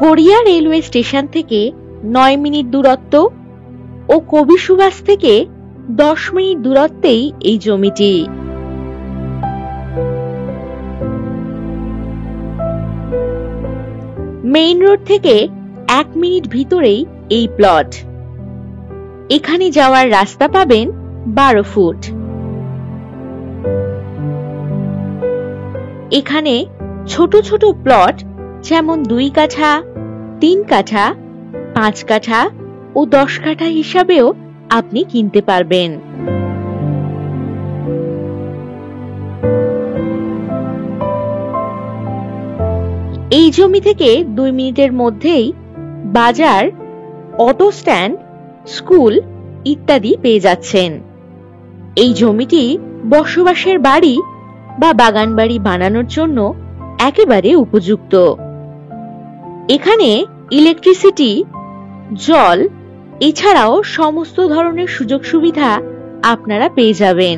Garia railway station থেকে 9 minute দূরত্ব ও কবি সুভাষ থেকে 10 মিনিট দূরত্বেই এই জমিটি। মেইন রোড থেকে 1 মিনিট ভিতরেই এই প্লট। এখানে যাওয়ার রাস্তা পাবেন 12 ফুট। এখানে ছোট ছোট প্লট যেমন 2 কাঠা, 3 কাঠা, 5 কাঠা ও 10 কাঠা হিসাবেও আপনি কিনতে পারবেন। এই জমি থেকে 2 মিনিটের মধ্যেই বাজার, অটো স্ট্যান্ড, স্কুল ইত্যাদি পেয়ে যাচ্ছেন। এই জমিটি বসবাসের বাড়ি বা বাগান বাড়ি বানানোর জন্য একেবারে উপযুক্ত। এখানে ইলেকট্রিসিটি, জল এছাড়াও সমস্ত ধরনের সুযোগ সুবিধা আপনারা পেয়ে যাবেন।